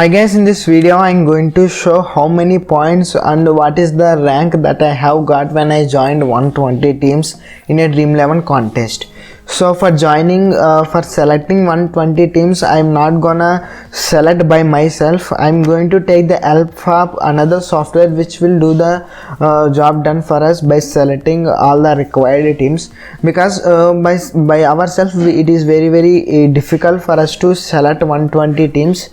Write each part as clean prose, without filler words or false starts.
Hi guys, in this video I'm going to show how many points and what is the rank that I have got when I joined 120 teams in a Dream 11 contest. So for selecting 120 teams, I'm not gonna select by myself. I'm going to take the help of another software which will do the job done for us by selecting all the required teams, because by ourselves it is very difficult for us to select 120 teams.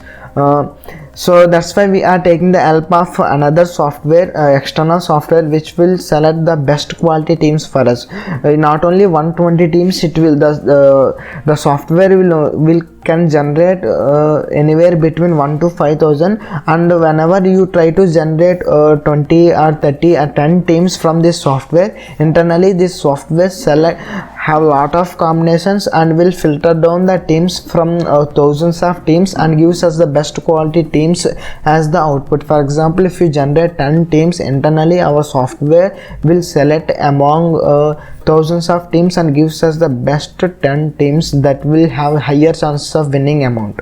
So that's why we are taking the help of another software, external software, which will select the best quality teams for us. Not only 120 teams, it will the software will can generate anywhere between 1 to 5,000, and whenever you try to generate 20 or 30 or 10 teams from this software, internally this software have lot of combinations and will filter down the teams from thousands of teams and gives us the best quality teams as the output. For example, if you generate 10 teams, internally our software will select among thousands of teams and gives us the best 10 teams that will have higher chances of winning amount.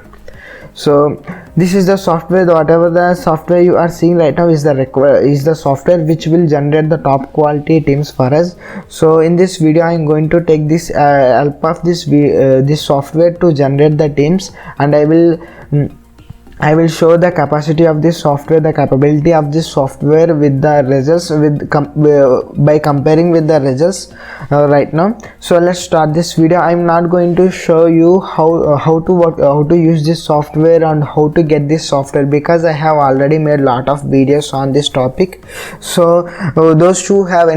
So this is the software. Whatever the software you are seeing right now is the software which will generate the top quality teams for us. So in this video I am going to take this help of this software to generate the teams, and I will show the capacity of this software, the capability of this software with the results by comparing with the results right now. So let's start this video. I'm not going to show you how to use this software and how to get this software, because I have already made lot of videos on this topic. So those who have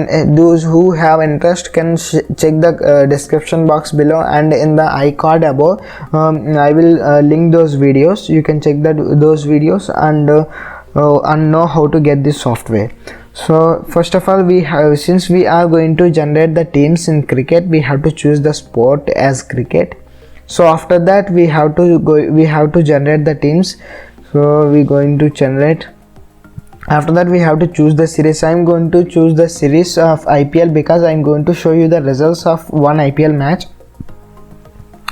interest can check the description box below, and in the iCard above I will link those videos. You can check those videos and know how to get this software. So first of all, since we are going to generate the teams in cricket, we have to choose the sport as cricket. So after that we have to generate the teams. So we're going to generate. After that we have to choose the series. I'm going to choose the series of IPL because I'm going to show you the results of one IPL match.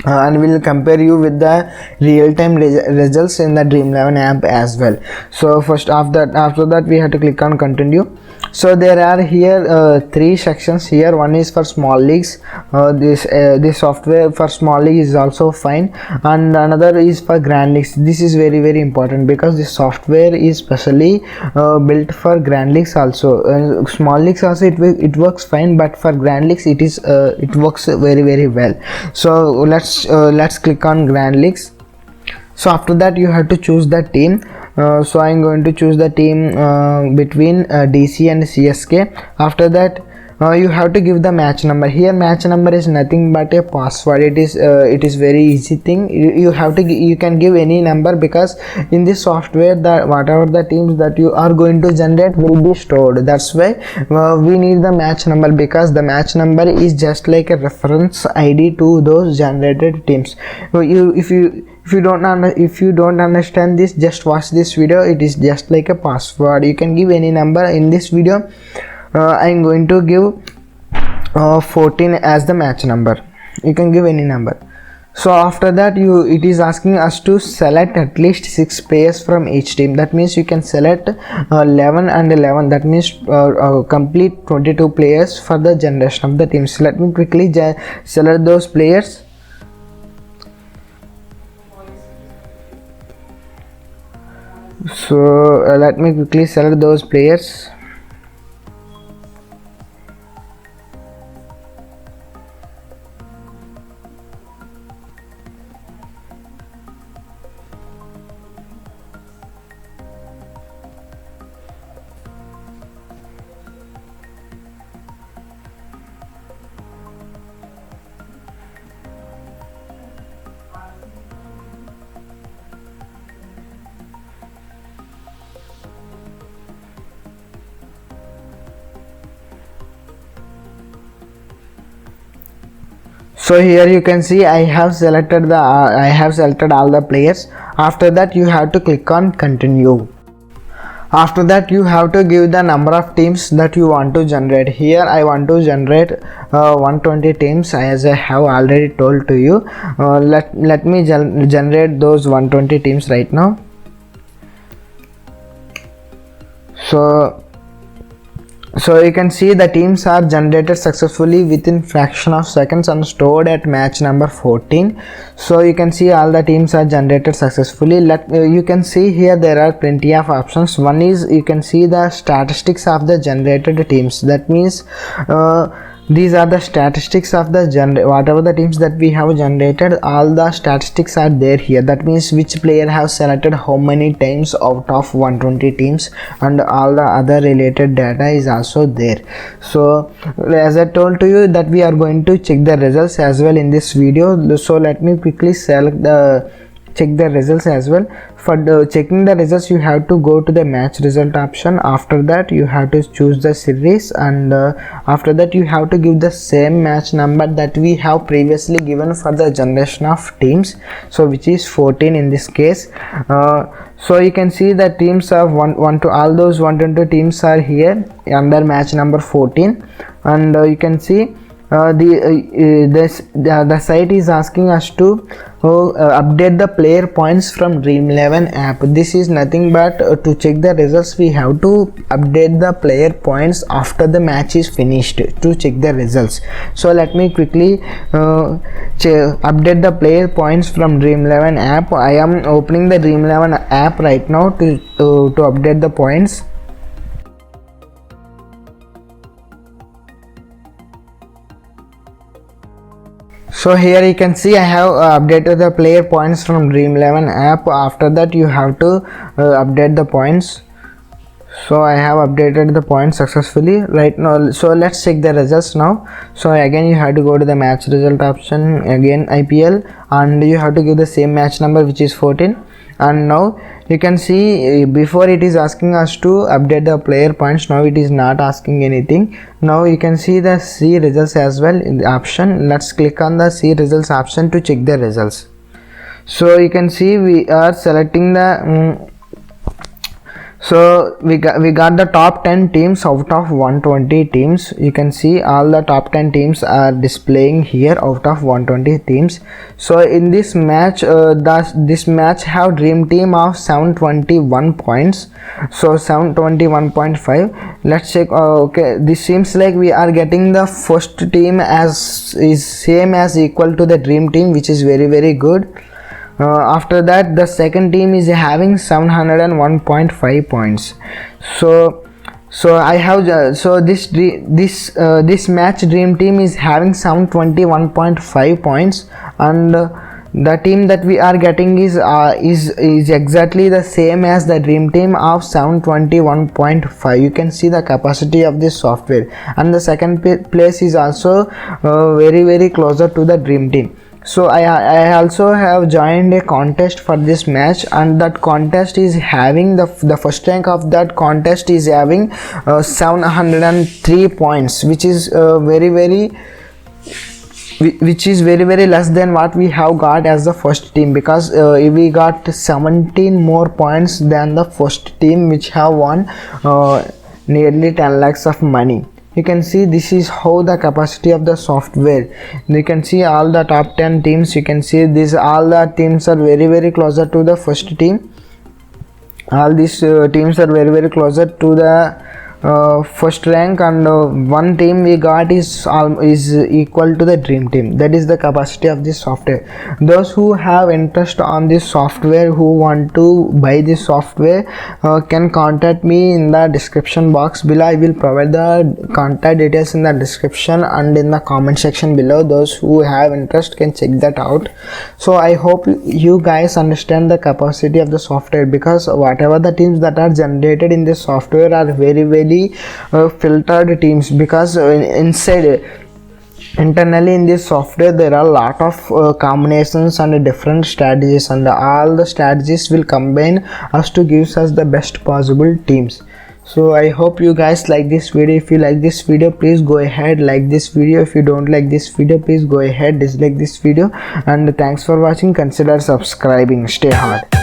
And we'll compare you with the real-time results in the Dream 11 app as well. So first after that we have to click on continue. So there are here three sections here. One is for small leagues. This software for small league is also fine, and another is for grand leagues. This is very important because this software is specially built for grand leagues also. Small leagues also it works fine, but for grand leagues it works very well. So let's click on grand leagues. So after that you have to choose the team. So I'm going to choose the team between DC and CSK. After that you have to give the match number. Here match number is nothing but a password. It is very easy thing. You can give any number, because in this software that whatever the teams that you are going to generate will be stored. That's why we need the match number, because the match number is just like a reference ID to those generated teams. So if you don't understand this, just watch this video. It is just like a password. You can give any number. In this video I'm going to give 14 as the match number. You can give any number. So after that it is asking us to select at least 6 players from each team. That means you can select 11 and 11. That means complete 22 players for the generation of the teams. Let me quickly select those players. So let me quickly select those players. So here you can see I have selected all the players. After that you have to click on continue. After that you have to give the number of teams that you want to generate. Here I want to generate 120 teams, as I have already told to you. Let me generate those 120 teams right now. So you can see the teams are generated successfully within fraction of seconds and stored at match number 14. So you can see all the teams are generated successfully. You can see here there are plenty of options. One is you can see the statistics of the generated teams. That means these are the statistics of the whatever the teams that we have generated, all the statistics are there here. That means which player have selected how many times out of 120 teams, and all the other related data is also there. So as I told to you that we are going to check the results as well in this video. So let me quickly check the results as well. For checking the results, you have to go to the match result option. After that you have to choose the series, and after that you have to give the same match number that we have previously given for the generation of teams, so which is 14 in this case. So you can see the teams of one to all those 122 teams are here under match number 14, and you can see the site is asking us to update the player points from Dream11 app. This is nothing but to check the results we have to update the player points after the match is finished to check the results. So let me quickly update the player points from Dream11 app. I am opening the Dream11 app right now to update the points. So here you can see I have updated the player points from Dream11 app. After that you have to update the points. So I have updated the points successfully right now. So let's check the results now. So again you have to go to the match result option, again IPL, and you have to give the same match number, which is 14. And now you can see before it is asking us to update the player points, now it is not asking anything. Now you can see the see results as well in the option. Let's click on the see results option to check the results. So you can see we are selecting the so we got the top 10 teams out of 120 teams. You can see all the top 10 teams are displaying here out of 120 teams. So in this match this match have dream team of 721 points, so 721.5. let's check. Okay, this seems like we are getting the first team as is same as equal to the dream team, which is very good. After that the second team is having 701.5 points. So I have so this match dream team is having 721.5 points, and the team that we are getting is exactly the same as the dream team of 721.5. you can see the capacity of this software, and the second place is also very closer to the dream team. So I also have joined a contest for this match, and that contest is having the first rank of that contest is having 703 points, which is very less than what we have got as the first team, because we got 17 more points than the first team, which have won nearly 10 lakhs of money. You can see this is how the capacity of the software. You can see all the top 10 teams. You can see this all the teams are very closer to the first team. All these teams are very closer to the first rank, and one team we got is equal to the dream team. That is the capacity of this software. Those who have interest on this software, who want to buy this software, can contact me in the description box below. I will provide the contact details in the description and in the comment section below. Those who have interest can check that out. So I hope you guys understand the capacity of the software, because whatever the teams that are generated in this software are very filtered teams, because internally in this software there are a lot of combinations and different strategies, and all the strategies will combine us to give us the best possible teams. So I hope you guys like this video. If you like this video, please go ahead like this video. If you don't like this video, please go ahead dislike this video, and thanks for watching. Consider subscribing. Stay hard.